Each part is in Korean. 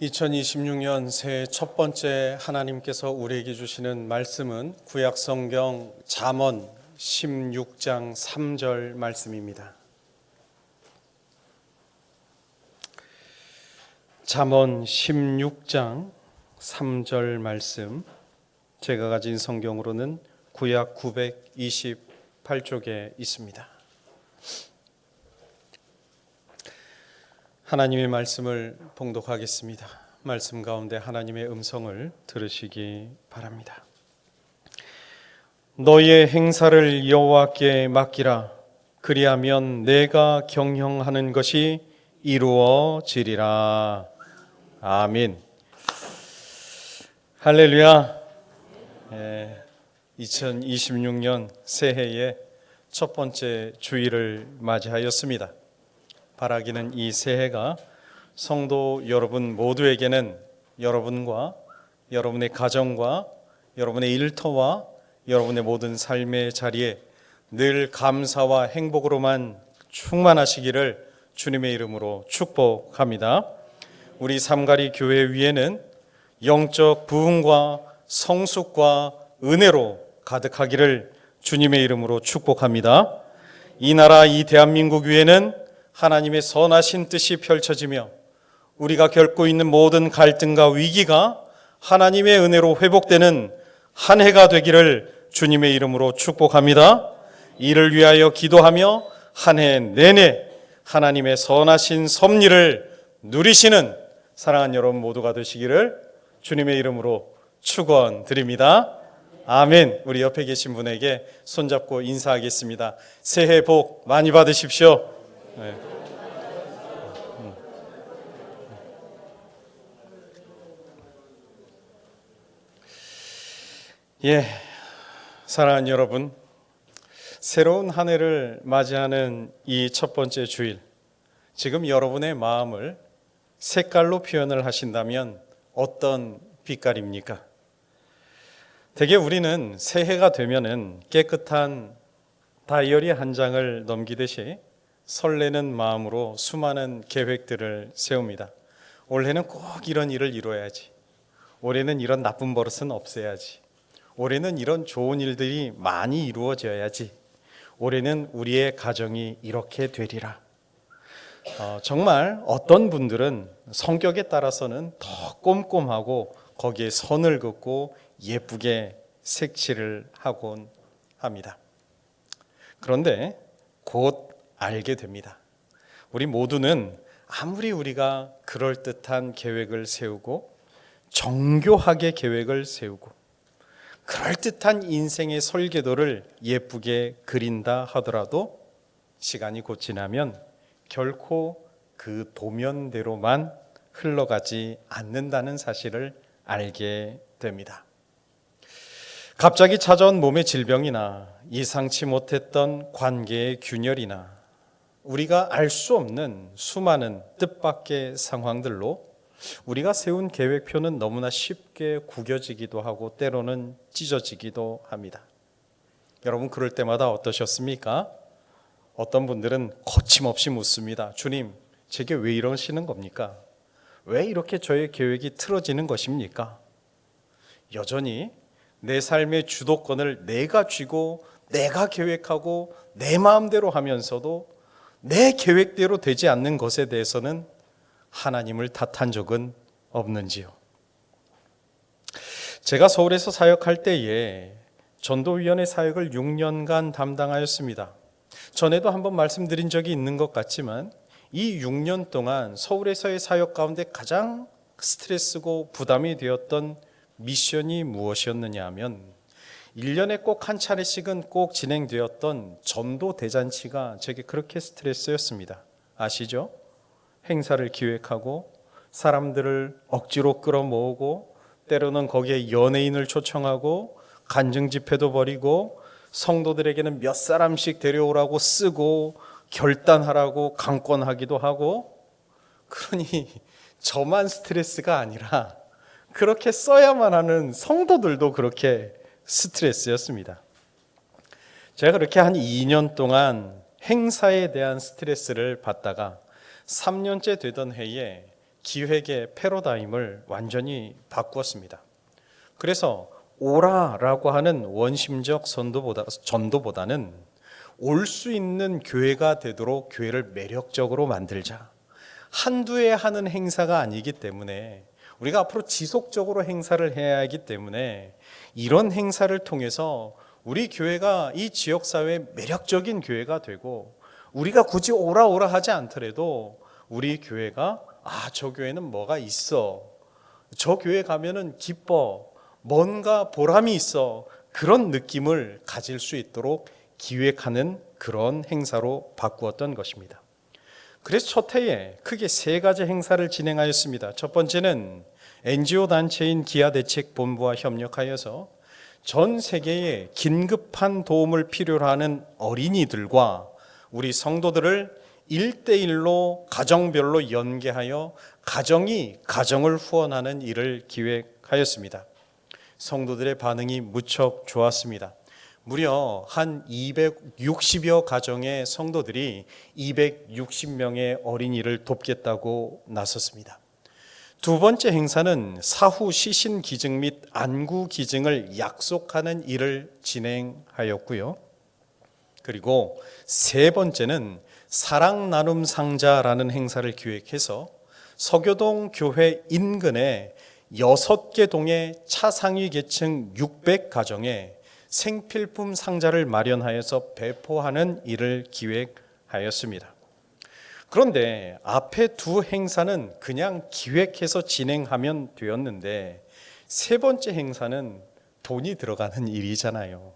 2026년 새해 첫 번째 하나님께서 우리에게 주시는 말씀은 구약성경 잠언 16장 3절 말씀입니다. 잠언 16장 3절 말씀, 제가 가진 성경으로는 구약 928쪽에 있습니다. 하나님의 말씀을 봉독하겠습니다. 말씀 가운데 하나님의 음성을 들으시기 바랍니다. 너의 행사를 여호와께 맡기라. 그리하면 내가 경영하는 것이 이루어지리라. 아멘. 할렐루야. 2026년 새해의 첫 번째 주일을 맞이하였습니다. 바라기는 이 새해가 성도 여러분 모두에게는 여러분과 여러분의 가정과 여러분의 일터와 여러분의 모든 삶의 자리에 늘 감사와 행복으로만 충만하시기를 주님의 이름으로 축복합니다. 우리 삼가리 교회 위에는 영적 부흥과 성숙과 은혜로 가득하기를 주님의 이름으로 축복합니다. 이 나라 이 대한민국 위에는 하나님의 선하신 뜻이 펼쳐지며 우리가 겪고 있는 모든 갈등과 위기가 하나님의 은혜로 회복되는 한 해가 되기를 주님의 이름으로 축복합니다. 이를 위하여 기도하며 한 해 내내 하나님의 선하신 섭리를 누리시는 사랑하는 여러분 모두가 되시기를 주님의 이름으로 축원드립니다. 아멘. 우리 옆에 계신 분에게 손잡고 인사하겠습니다. 새해 복 많이 받으십시오. 네. 사랑하는 여러분, 새로운 한 해를 맞이하는 이 첫 번째 주일, 지금 여러분의 마음을 색깔로 표현을 하신다면 어떤 빛깔입니까? 대개 우리는 새해가 되면은 깨끗한 다이어리 한 장을 넘기듯이 설레는 마음으로 수많은 계획들을 세웁니다. 올해는 꼭 이런 일을 이루어야지. 올해는 이런 나쁜 버릇은 없애야지. 올해는 이런 좋은 일들이 많이 이루어져야지. 올해는 우리의 가정이 이렇게 되리라. 정말 어떤 분들은 성격에 따라서는 더 꼼꼼하고 거기에 선을 긋고 예쁘게 색칠을 하곤 합니다. 그런데 곧 알게 됩니다. 우리 모두는 아무리 우리가 그럴듯한 계획을 세우고 정교하게 계획을 세우고 그럴듯한 인생의 설계도를 예쁘게 그린다 하더라도 시간이 곧 지나면 결코 그 도면대로만 흘러가지 않는다는 사실을 알게 됩니다. 갑자기 찾아온 몸의 질병이나 예상치 못했던 관계의 균열이나 우리가 알 수 없는 수많은 뜻밖의 상황들로 우리가 세운 계획표는 너무나 쉽게 구겨지기도 하고 때로는 찢어지기도 합니다. 여러분 그럴 때마다 어떠셨습니까? 어떤 분들은 거침없이 묻습니다. 주님, 제게 왜 이러시는 겁니까? 왜 이렇게 저의 계획이 틀어지는 것입니까? 여전히 내 삶의 주도권을 내가 쥐고 내가 계획하고 내 마음대로 하면서도 내 계획대로 되지 않는 것에 대해서는 하나님을 탓한 적은 없는지요? 제가 서울에서 사역할 때에 전도위원회 사역을 6년간 담당하였습니다. 전에도 한번 말씀드린 적이 있는 것 같지만 이 6년 동안 서울에서의 사역 가운데 가장 스트레스고 부담이 되었던 미션이 무엇이었느냐 하면 1년에 꼭 한 차례씩은 꼭 진행되었던 전도 대잔치가 제게 그렇게 스트레스였습니다. 아시죠? 행사를 기획하고 사람들을 억지로 끌어모으고 때로는 거기에 연예인을 초청하고 간증 집회도 벌이고 성도들에게는 몇 사람씩 데려오라고 쓰고 결단하라고 강권하기도 하고, 그러니 저만 스트레스가 아니라 그렇게 써야만 하는 성도들도 그렇게 스트레스였습니다. 제가 그렇게 한 2년 동안 행사에 대한 스트레스를 받다가 3년째 되던 해에 기획의 패러다임을 완전히 바꾸었습니다. 그래서 오라라고 하는 원심적 전도보다는 올 수 있는 교회가 되도록 교회를 매력적으로 만들자. 한두 해 하는 행사가 아니기 때문에 우리가 앞으로 지속적으로 행사를 해야 하기 때문에 이런 행사를 통해서 우리 교회가 이 지역사회의 매력적인 교회가 되고 우리가 굳이 오라 하지 않더라도 우리 교회가 저 교회는 뭐가 있어. 저 교회 가면은 기뻐. 뭔가 보람이 있어. 그런 느낌을 가질 수 있도록 기획하는 그런 행사로 바꾸었던 것입니다. 그래서 첫 해에 크게 세 가지 행사를 진행하였습니다. 첫 번째는 NGO 단체인 기아대책본부와 협력하여서 전 세계에 긴급한 도움을 필요로 하는 어린이들과 우리 성도들을 1대1로 가정별로 연계하여 가정이 가정을 후원하는 일을 기획하였습니다. 성도들의 반응이 무척 좋았습니다. 무려 한 260여 가정의 성도들이 260명의 어린이를 돕겠다고 나섰습니다. 두 번째 행사는 사후 시신 기증 및 안구 기증을 약속하는 일을 진행하였고요. 그리고 세 번째는 사랑 나눔 상자라는 행사를 기획해서 서교동 교회 인근에 6개 동의 차상위 계층 600가정에 생필품 상자를 마련하여서 배포하는 일을 기획하였습니다. 그런데 앞에 두 행사는 그냥 기획해서 진행하면 되었는데 세 번째 행사는 돈이 들어가는 일이잖아요.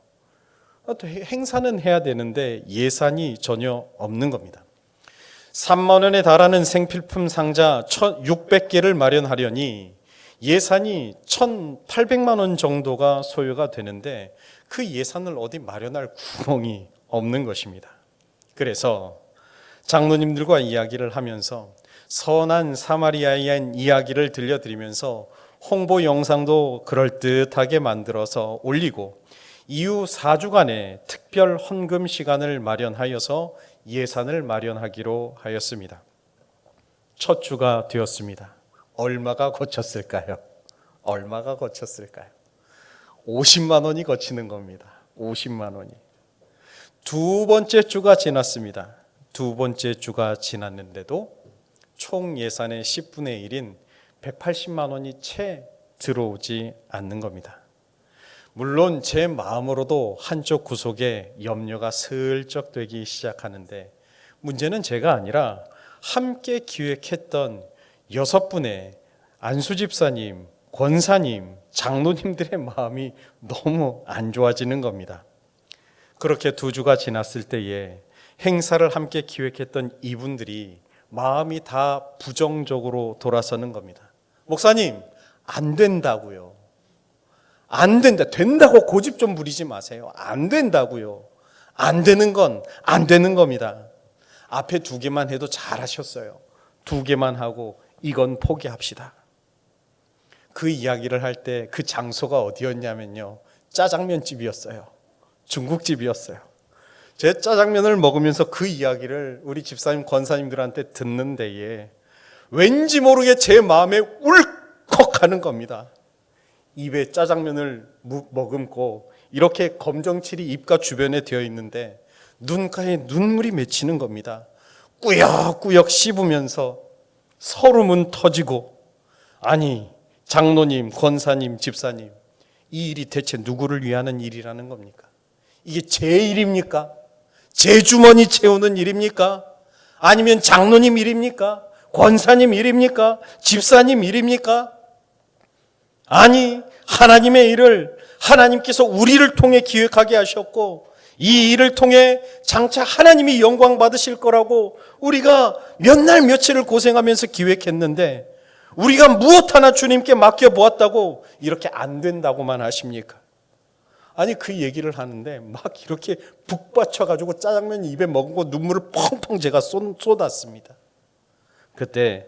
또 행사는 해야 되는데 예산이 전혀 없는 겁니다. 3만 원에 달하는 생필품 상자 1,600개를 마련하려니 예산이 1,800만 원 정도가 소요가 되는데 그 예산을 어디 마련할 구멍이 없는 것입니다. 그래서 장로님들과 이야기를 하면서 선한 사마리아인 이야기를 들려드리면서 홍보 영상도 그럴듯하게 만들어서 올리고 이후 4주간의 특별 헌금 시간을 마련하여서 예산을 마련하기로 하였습니다. 첫 주가 되었습니다. 얼마가 거쳤을까요? 50만 원이 거치는 겁니다. 50만 원이. 두 번째 주가 지났습니다. 두 번째 주가 지났는데도 총 예산의 10분의 1인 180만 원이 채 들어오지 않는 겁니다. 물론 제 마음으로도 한쪽 구석에 염려가 슬쩍 되기 시작하는데 문제는 제가 아니라 함께 기획했던 6분의 안수 집사님, 권사님, 장로님들의 마음이 너무 안 좋아지는 겁니다. 그렇게 두 주가 지났을 때에 행사를 함께 기획했던 이분들이 마음이 다 부정적으로 돌아서는 겁니다. 목사님, 안 된다고요. 안 된다. 된다고 고집 좀 부리지 마세요. 안 된다고요. 안 되는 건 안 되는 겁니다. 앞에 2개만 해도 잘하셨어요. 2개만 하고 이건 포기합시다. 그 이야기를 할 때 그 장소가 어디였냐면요, 짜장면집이었어요. 중국집이었어요. 제 짜장면을 먹으면서 그 이야기를 우리 집사님, 권사님들한테 듣는 데에 왠지 모르게 제 마음에 울컥하는 겁니다. 입에 짜장면을 머금고 이렇게 검정칠이 입가 주변에 되어 있는데 눈가에 눈물이 맺히는 겁니다. 꾸역꾸역 씹으면서 서름은 터지고, 아니 장로님, 권사님, 집사님, 이 일이 대체 누구를 위하는 일이라는 겁니까? 이게 제 일입니까? 제 주머니 채우는 일입니까? 아니면 장로님 일입니까? 권사님 일입니까? 집사님 일입니까? 아니, 하나님의 일을 하나님께서 우리를 통해 기획하게 하셨고 이 일을 통해 장차 하나님이 영광 받으실 거라고 우리가 몇 날 며칠을 고생하면서 기획했는데 우리가 무엇 하나 주님께 맡겨보았다고 이렇게 안 된다고만 하십니까? 아니, 그 얘기를 하는데 막 이렇게 북받쳐가지고 짜장면 입에 먹고 눈물을 펑펑 제가 쏟았습니다. 그때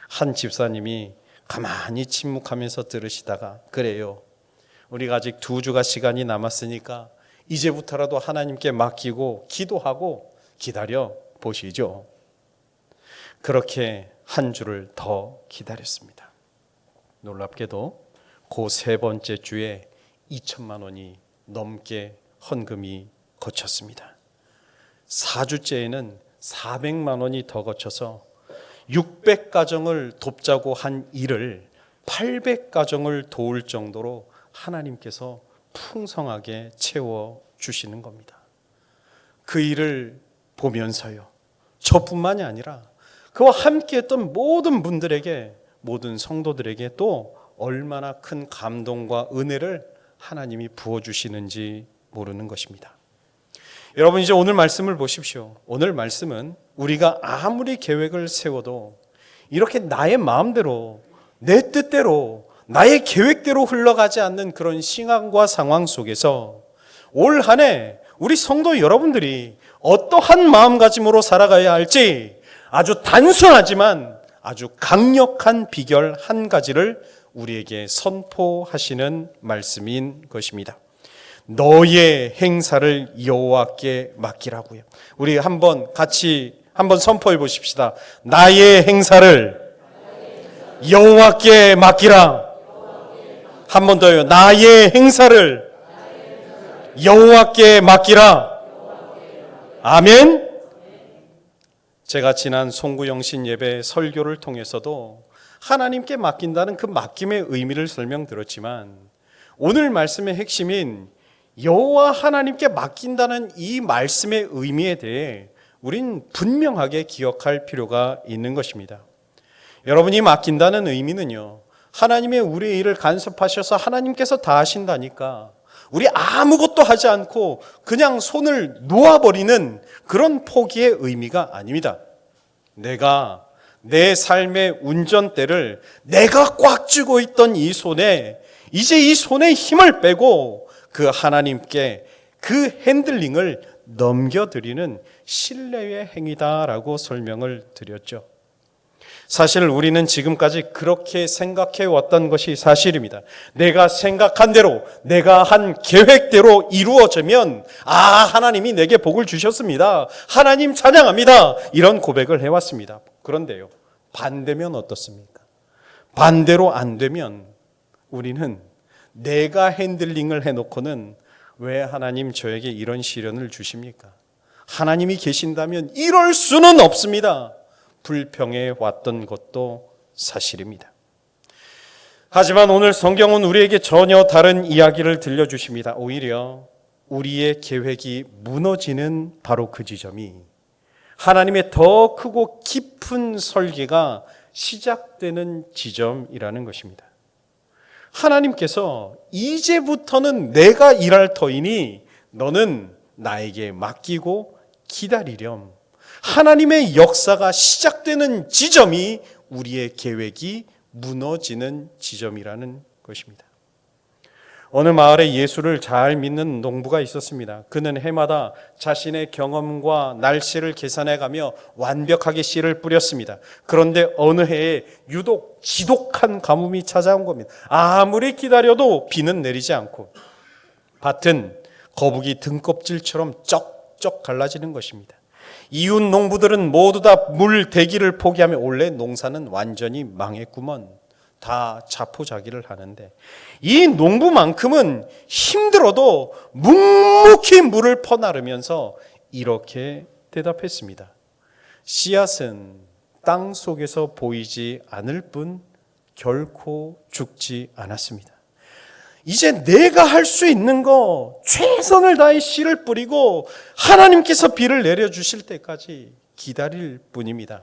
한 집사님이 가만히 침묵하면서 들으시다가, 그래요, 우리가 아직 2주가 시간이 남았으니까 이제부터라도 하나님께 맡기고 기도하고 기다려 보시죠. 그렇게 한 주를 더 기다렸습니다. 놀랍게도 그 세 번째 주에 2천만 원이 넘게 헌금이 거쳤습니다. 4주째에는 400만 원이 더 거쳐서 600가정을 돕자고 한 일을 800가정을 도울 정도로 하나님께서 풍성하게 채워주시는 겁니다. 그 일을 보면서요, 저뿐만이 아니라 그와 함께했던 모든 분들에게, 모든 성도들에게 또 얼마나 큰 감동과 은혜를 하나님이 부어주시는지 모르는 것입니다. 여러분, 이제 오늘 말씀을 보십시오. 오늘 말씀은 우리가 아무리 계획을 세워도 이렇게 나의 마음대로, 내 뜻대로, 나의 계획대로 흘러가지 않는 그런 상황과 상황 속에서 올 한 해 우리 성도 여러분들이 어떠한 마음가짐으로 살아가야 할지 아주 단순하지만 아주 강력한 비결 한 가지를 우리에게 선포하시는 말씀인 것입니다. 너의 행사를 여호와께 맡기라고요. 우리 같이 한번 선포해 보십시다. 나의 행사를 여호와께 맡기라. 한 번 더요. 나의 행사를 여호와께 맡기라. 아멘. 제가 지난 송구영신 예배 설교를 통해서도 하나님께 맡긴다는 그 맡김의 의미를 설명드렸지만, 오늘 말씀의 핵심인 여호와 하나님께 맡긴다는 이 말씀의 의미에 대해 우린 분명하게 기억할 필요가 있는 것입니다. 여러분이 맡긴다는 의미는요, 하나님의 우리의 일을 간섭하셔서 하나님께서 다 하신다니까 우리 아무것도 하지 않고 그냥 손을 놓아버리는 그런 포기의 의미가 아닙니다. 내가 내 삶의 운전대를 내가 꽉 쥐고 있던 이 손에, 이제 이 손에 힘을 빼고 그 하나님께 그 핸들링을 넘겨드리는 신뢰의 행위다라고 설명을 드렸죠. 사실 우리는 지금까지 그렇게 생각해 왔던 것이 사실입니다. 내가 생각한 대로, 내가 한 계획대로 이루어지면 하나님이 내게 복을 주셨습니다. 하나님 찬양합니다. 이런 고백을 해왔습니다. 그런데요, 반대면 어떻습니까? 반대로 안 되면 우리는 내가 핸들링을 해놓고는 왜 하나님 저에게 이런 시련을 주십니까? 하나님이 계신다면 이럴 수는 없습니다. 불평해 왔던 것도 사실입니다. 하지만 오늘 성경은 우리에게 전혀 다른 이야기를 들려주십니다. 오히려 우리의 계획이 무너지는 바로 그 지점이 하나님의 더 크고 깊은 설계가 시작되는 지점이라는 것입니다. 하나님께서 이제부터는 내가 일할 터이니 너는 나에게 맡기고 기다리렴. 하나님의 역사가 시작되는 지점이 우리의 계획이 무너지는 지점이라는 것입니다. 어느 마을에 예수를 잘 믿는 농부가 있었습니다. 그는 해마다 자신의 경험과 날씨를 계산해가며 완벽하게 씨를 뿌렸습니다. 그런데 어느 해에 유독 지독한 가뭄이 찾아온 겁니다. 아무리 기다려도 비는 내리지 않고 밭은 거북이 등껍질처럼 쩍쩍 갈라지는 것입니다. 이웃 농부들은 모두 다 물 대기를 포기하며 원래 농사는 완전히 망했구먼, 다 자포자기를 하는데 이 농부만큼은 힘들어도 묵묵히 물을 퍼나르면서 이렇게 대답했습니다. 씨앗은 땅 속에서 보이지 않을 뿐 결코 죽지 않았습니다. 이제 내가 할 수 있는 거 최선을 다해 씨를 뿌리고 하나님께서 비를 내려주실 때까지 기다릴 뿐입니다.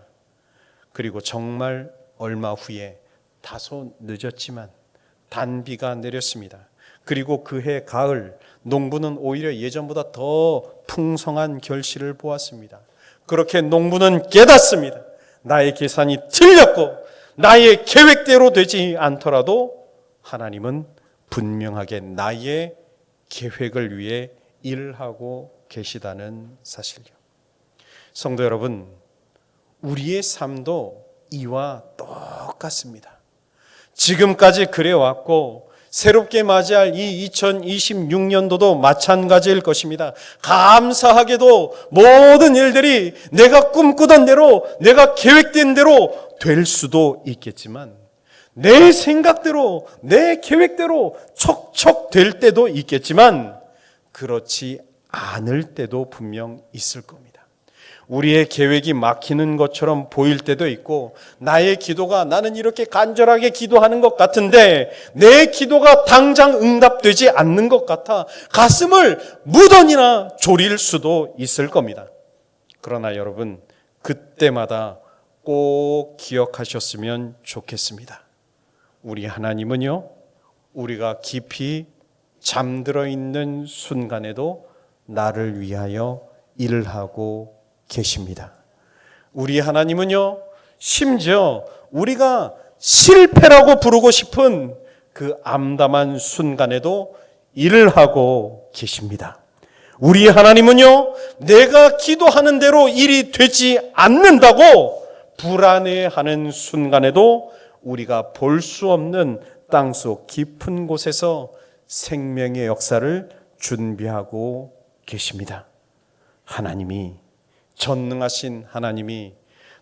그리고 정말 얼마 후에 다소 늦었지만 단비가 내렸습니다. 그리고 그해 가을 농부는 오히려 예전보다 더 풍성한 결실을 보았습니다. 그렇게 농부는 깨닫습니다. 나의 계산이 틀렸고 나의 계획대로 되지 않더라도 하나님은 분명하게 나의 계획을 위해 일하고 계시다는 사실이요. 성도 여러분, 우리의 삶도 이와 똑같습니다. 지금까지 그래왔고 새롭게 맞이할 이 2026년도도 마찬가지일 것입니다. 감사하게도 모든 일들이 내가 꿈꾸던 대로, 내가 계획된 대로 될 수도 있겠지만 내 생각대로, 내 계획대로 척척 될 때도 있겠지만 그렇지 않을 때도 분명 있을 겁니다. 우리의 계획이 막히는 것처럼 보일 때도 있고, 나의 기도가, 나는 이렇게 간절하게 기도하는 것 같은데 내 기도가 당장 응답되지 않는 것 같아 가슴을 무던히나 졸일 수도 있을 겁니다. 그러나 여러분, 그때마다 꼭 기억하셨으면 좋겠습니다. 우리 하나님은요, 우리가 깊이 잠들어 있는 순간에도 나를 위하여 일을 하고 계십니다. 우리 하나님은요, 심지어 우리가 실패라고 부르고 싶은 그 암담한 순간에도 일을 하고 계십니다. 우리 하나님은요, 내가 기도하는 대로 일이 되지 않는다고 불안해하는 순간에도 우리가 볼 수 없는 땅속 깊은 곳에서 생명의 역사를 준비하고 계십니다. 하나님이, 전능하신 하나님이,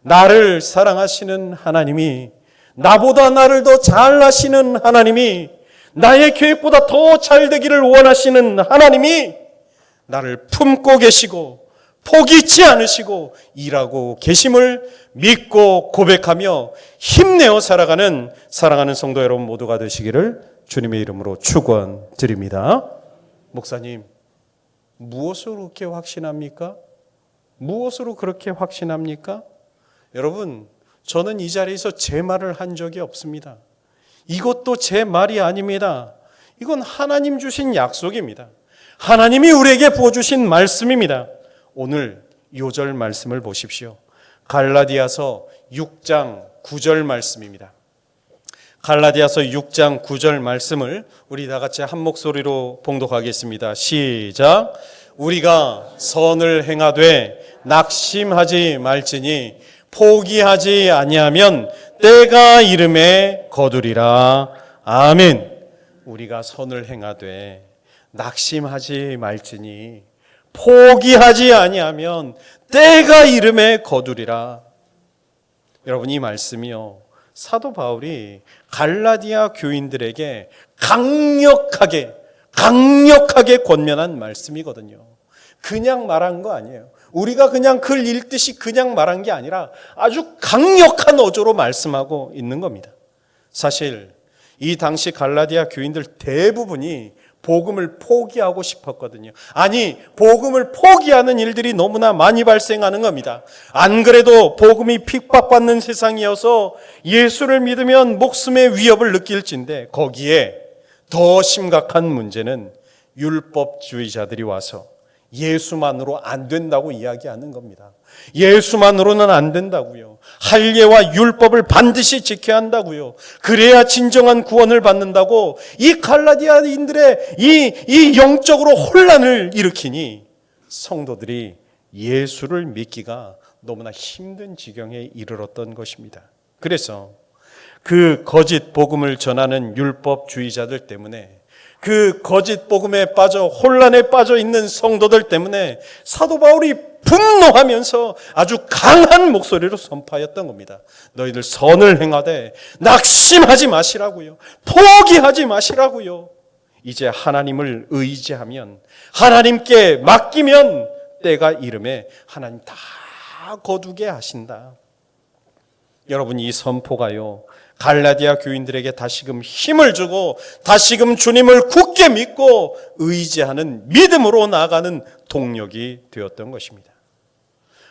나를 사랑하시는 하나님이, 나보다 나를 더 잘 아시는 하나님이, 나의 계획보다 더 잘 되기를 원하시는 하나님이 나를 품고 계시고 포기치 않으시고 일하고 계심을 믿고 고백하며 힘내어 살아가는 사랑하는 성도 여러분 모두가 되시기를 주님의 이름으로 축원드립니다. 목사님, 무엇으로 그렇게 확신합니까? 무엇으로 그렇게 확신합니까? 여러분, 저는 이 자리에서 제 말을 한 적이 없습니다. 이것도 제 말이 아닙니다. 이건 하나님 주신 약속입니다. 하나님이 우리에게 부어주신 말씀입니다. 오늘 요절 말씀을 보십시오. 갈라디아서 6장 9절 말씀입니다. 갈라디아서 6장 9절 말씀을 우리 다 같이 한 목소리로 봉독하겠습니다. 시작. 우리가 선을 행하되 낙심하지 말지니 포기하지 아니하면 때가 이름에 거두리라. 아멘. 우리가 선을 행하되 낙심하지 말지니 포기하지 아니하면 때가 이름에 거두리라. 여러분, 이 말씀이요, 사도 바울이 갈라디아 교인들에게 강력하게 권면한 말씀이거든요. 그냥 말한 거 아니에요. 우리가 그냥 글 읽듯이 그냥 말한 게 아니라 아주 강력한 어조로 말씀하고 있는 겁니다. 사실 이 당시 갈라디아 교인들 대부분이 복음을 포기하고 싶었거든요. 아니, 복음을 포기하는 일들이 너무나 많이 발생하는 겁니다. 안 그래도 복음이 핍박받는 세상이어서 예수를 믿으면 목숨의 위협을 느낄진데, 거기에 더 심각한 문제는 율법주의자들이 와서 예수만으로 안 된다고 이야기하는 겁니다. 예수만으로는 안 된다고요. 할례와 율법을 반드시 지켜야 한다고요. 그래야 진정한 구원을 받는다고 이 갈라디아인들의 이 영적으로 혼란을 일으키니 성도들이 예수를 믿기가 너무나 힘든 지경에 이르렀던 것입니다. 그래서 그 거짓 복음을 전하는 율법주의자들 때문에, 그 거짓 복음에 빠져 혼란에 빠져 있는 성도들 때문에 사도 바울이 분노하면서 아주 강한 목소리로 선포하였던 겁니다. 너희들 선을 행하되 낙심하지 마시라고요. 포기하지 마시라고요. 이제 하나님을 의지하면, 하나님께 맡기면 때가 이름에 하나님 다 거두게 하신다. 여러분, 이 선포가요, 갈라디아 교인들에게 다시금 힘을 주고 다시금 주님을 굳게 믿고 의지하는 믿음으로 나아가는 동력이 되었던 것입니다.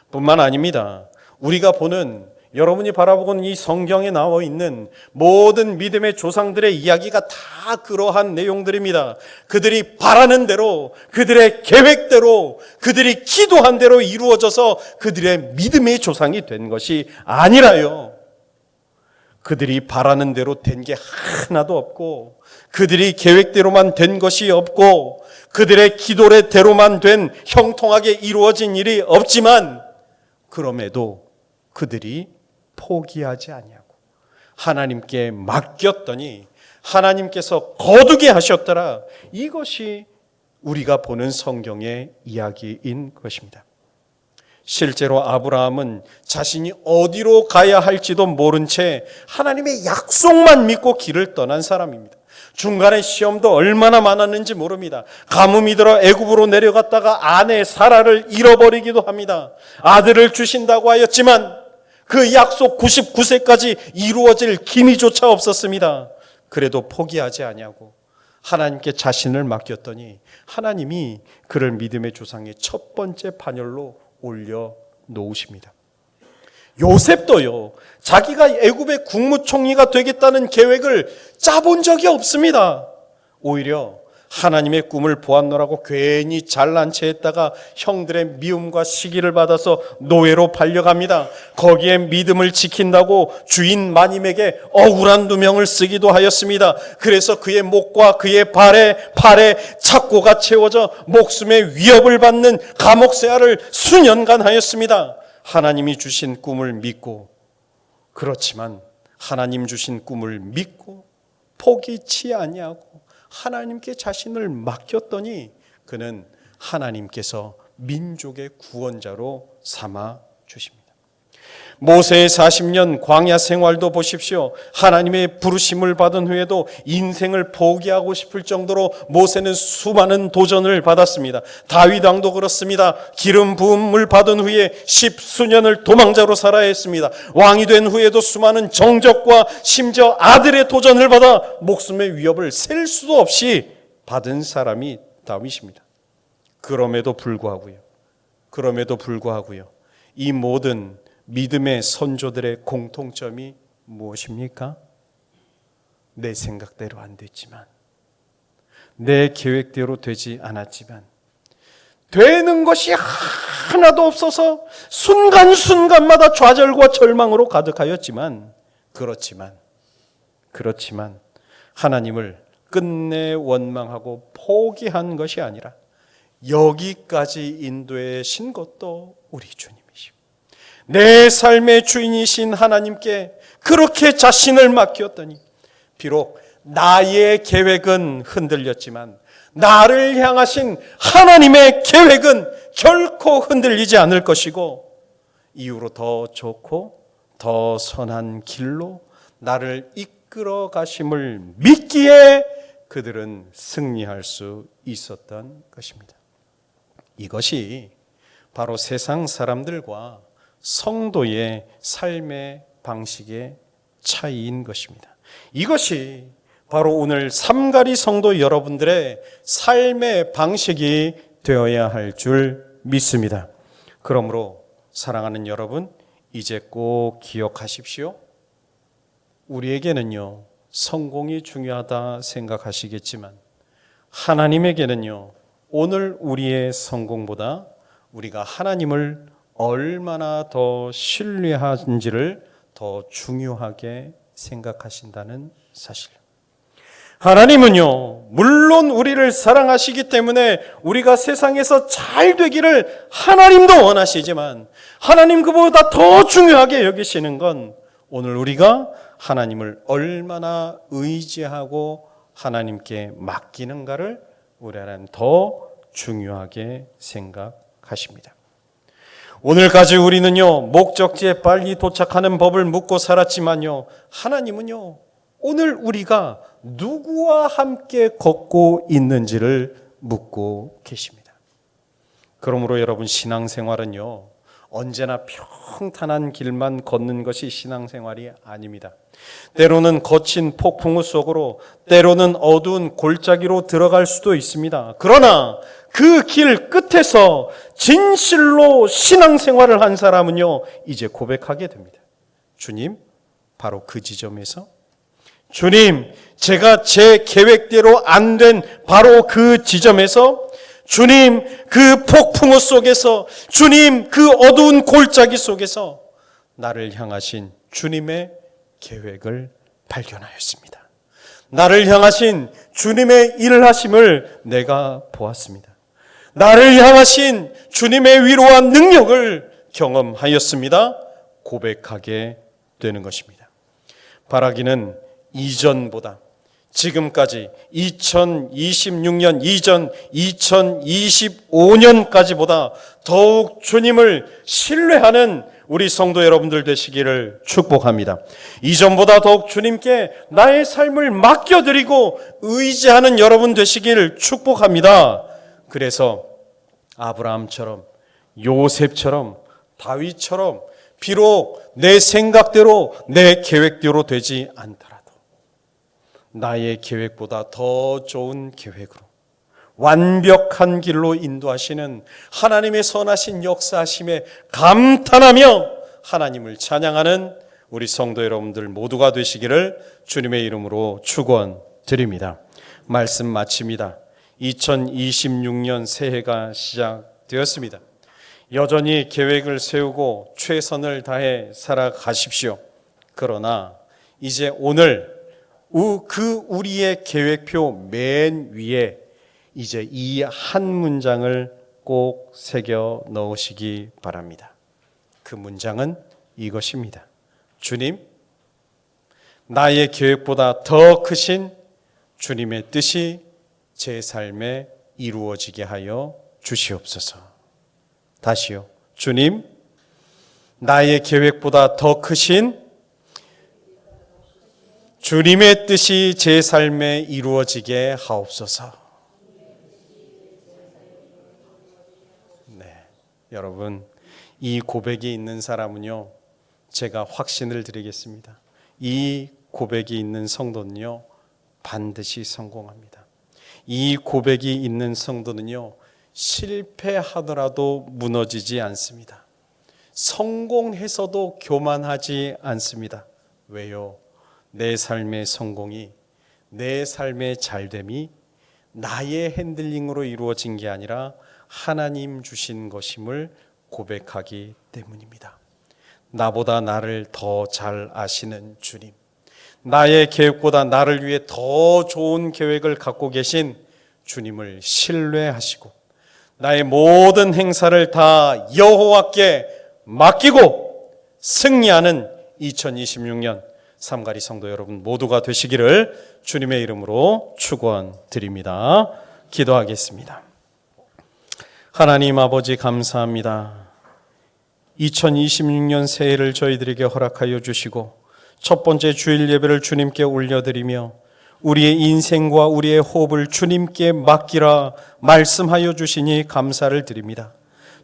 뿐만 아닙니다. 우리가 보는, 여러분이 바라보는 이 성경에 나와 있는 모든 믿음의 조상들의 이야기가 다 그러한 내용들입니다. 그들이 바라는 대로, 그들의 계획대로, 그들이 기도한 대로 이루어져서 그들의 믿음의 조상이 된 것이 아니라요, 그들이 바라는 대로 된 게 하나도 없고, 그들이 계획대로만 된 것이 없고, 그들의 기도대로만 된 형통하게 이루어진 일이 없지만, 그럼에도 그들이 포기하지 아니하고 하나님께 맡겼더니 하나님께서 거두게 하셨더라. 이것이 우리가 보는 성경의 이야기인 것입니다. 실제로 아브라함은 자신이 어디로 가야 할지도 모른 채 하나님의 약속만 믿고 길을 떠난 사람입니다. 중간에 시험도 얼마나 많았는지 모릅니다. 가뭄이 들어 애굽으로 내려갔다가 아내 사라를 잃어버리기도 합니다. 아들을 주신다고 하였지만 그 약속 99세까지 이루어질 기미조차 없었습니다. 그래도 포기하지 아니하고 하나님께 자신을 맡겼더니 하나님이 그를 믿음의 조상의 첫 번째 반열로 올려 놓으십니다. 요셉도요, 자기가 애굽의 국무총리가 되겠다는 계획을 짜본 적이 없습니다. 오히려 하나님의 꿈을 보았노라고 괜히 잘난 체 했다가 형들의 미움과 시기를 받아서 노예로 팔려갑니다. 거기에 믿음을 지킨다고 주인 마님에게 억울한 누명을 쓰기도 하였습니다. 그래서 그의 목과 그의 팔에 착고가 채워져 목숨의 위협을 받는 감옥 생활을 수년간 하였습니다. 하나님이 주신 꿈을 믿고, 그렇지만 하나님 주신 꿈을 믿고 포기치 아니하고 하나님께 자신을 맡겼더니 그는 하나님께서 민족의 구원자로 삼아 주십니다. 모세의 40년 광야 생활도 보십시오. 하나님의 부르심을 받은 후에도 인생을 포기하고 싶을 정도로 모세는 수많은 도전을 받았습니다. 다윗 왕도 그렇습니다. 기름 부음을 받은 후에 10수년을 도망자로 살아야 했습니다. 왕이 된 후에도 수많은 정적과 심지어 아들의 도전을 받아 목숨의 위협을 셀 수도 없이 받은 사람이 다윗입니다. 그럼에도 불구하고요. 이 모든 믿음의 선조들의 공통점이 무엇입니까? 내 생각대로 안 됐지만, 내 계획대로 되지 않았지만, 되는 것이 하나도 없어서 순간순간마다 좌절과 절망으로 가득하였지만, 그렇지만 하나님을 끝내 원망하고 포기한 것이 아니라 여기까지 인도하신 것도 우리 주님이시고, 내 삶의 주인이신 하나님께 그렇게 자신을 맡겼더니 비록 나의 계획은 흔들렸지만 나를 향하신 하나님의 계획은 결코 흔들리지 않을 것이고, 이후로 더 좋고 더 선한 길로 나를 이끌어 가심을 믿기에 그들은 승리할 수 있었던 것입니다. 이것이 바로 세상 사람들과 성도의 삶의 방식의 차이인 것입니다. 이것이 바로 오늘 삼가리 성도 여러분들의 삶의 방식이 되어야 할 줄 믿습니다. 그러므로 사랑하는 여러분, 이제 꼭 기억하십시오. 우리에게는요, 성공이 중요하다 생각하시겠지만 하나님에게는요, 오늘 우리의 성공보다 우리가 하나님을 얼마나 더 신뢰하는지를 더 중요하게 생각하신다는 사실. 하나님은요, 물론 우리를 사랑하시기 때문에 우리가 세상에서 잘 되기를 하나님도 원하시지만 하나님 그보다 더 중요하게 여기시는 건 오늘 우리가 하나님을 얼마나 의지하고 하나님께 맡기는가를 우리 하나님 더 중요하게 생각하십니다. 오늘까지 우리는요, 목적지에 빨리 도착하는 법을 묻고 살았지만요, 하나님은요, 오늘 우리가 누구와 함께 걷고 있는지를 묻고 계십니다. 그러므로 여러분, 신앙생활은요, 언제나 평탄한 길만 걷는 것이 신앙생활이 아닙니다. 때로는 거친 폭풍우 속으로, 때로는 어두운 골짜기로 들어갈 수도 있습니다. 그러나 그 길 끝에서 진실로 신앙생활을 한 사람은요, 이제 고백하게 됩니다. 주님, 바로 그 지점에서, 주님, 제가 제 계획대로 안 된 바로 그 지점에서, 주님, 그 폭풍우 속에서, 주님, 그 어두운 골짜기 속에서 나를 향하신 주님의 계획을 발견하였습니다. 나를 향하신 주님의 일을 하심을 내가 보았습니다. 나를 향하신 주님의 위로와 능력을 경험하였습니다. 고백하게 되는 것입니다. 바라기는 이전보다 지금까지 2026년 이전 2025년까지보다 더욱 주님을 신뢰하는 우리 성도 여러분들 되시기를 축복합니다. 이전보다 더욱 주님께 나의 삶을 맡겨드리고 의지하는 여러분 되시기를 축복합니다. 그래서 아브라함처럼, 요셉처럼, 다윗처럼 비록 내 생각대로, 내 계획대로 되지 않더라도 나의 계획보다 더 좋은 계획으로 완벽한 길로 인도하시는 하나님의 선하신 역사하심에 감탄하며 하나님을 찬양하는 우리 성도 여러분들 모두가 되시기를 주님의 이름으로 축원드립니다. 말씀 마칩니다. 2026년 새해가 시작되었습니다. 여전히 계획을 세우고 최선을 다해 살아가십시오. 그러나 이제 오늘 그 우리의 계획표 맨 위에 이제 이 한 문장을 꼭 새겨 넣으시기 바랍니다. 그 문장은 이것입니다. 주님, 나의 계획보다 더 크신 주님의 뜻이 제 삶에 이루어지게 하여 주시옵소서. 다시요. 주님, 나의 계획보다 더 크신 주님의 뜻이 제 삶에 이루어지게 하옵소서. 네, 여러분, 이 고백이 있는 사람은요, 제가 확신을 드리겠습니다. 이 고백이 있는 성도는요, 반드시 성공합니다. 이 고백이 있는 성도는요, 실패하더라도 무너지지 않습니다. 성공해서도 교만하지 않습니다. 왜요? 내 삶의 성공이, 내 삶의 잘됨이 나의 핸들링으로 이루어진 게 아니라 하나님 주신 것임을 고백하기 때문입니다. 나보다 나를 더 잘 아시는 주님, 나의 계획보다 나를 위해 더 좋은 계획을 갖고 계신 주님을 신뢰하시고 나의 모든 행사를 다 여호와께 맡기고 승리하는 2026년 삼가리 성도 여러분 모두가 되시기를 주님의 이름으로 축원드립니다. 기도하겠습니다. 하나님 아버지 감사합니다. 2026년 새해를 저희들에게 허락하여 주시고 첫 번째 주일 예배를 주님께 올려드리며 우리의 인생과 우리의 호흡을 주님께 맡기라 말씀하여 주시니 감사를 드립니다.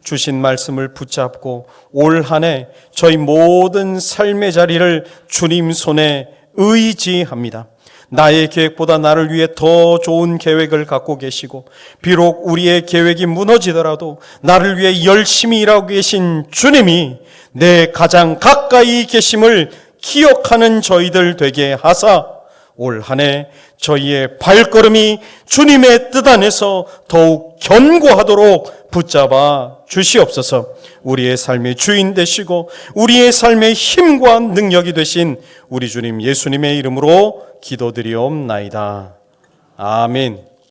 주신 말씀을 붙잡고 올 한 해 저희 모든 삶의 자리를 주님 손에 의지합니다. 나의 계획보다 나를 위해 더 좋은 계획을 갖고 계시고 비록 우리의 계획이 무너지더라도 나를 위해 열심히 일하고 계신 주님이 내 가장 가까이 계심을 기억하는 저희들 되게 하사 올 한 해 저희의 발걸음이 주님의 뜻 안에서 더욱 견고하도록 붙잡아 주시옵소서. 우리의 삶의 주인 되시고 우리의 삶의 힘과 능력이 되신 우리 주님 예수님의 이름으로 기도드리옵나이다. 아멘.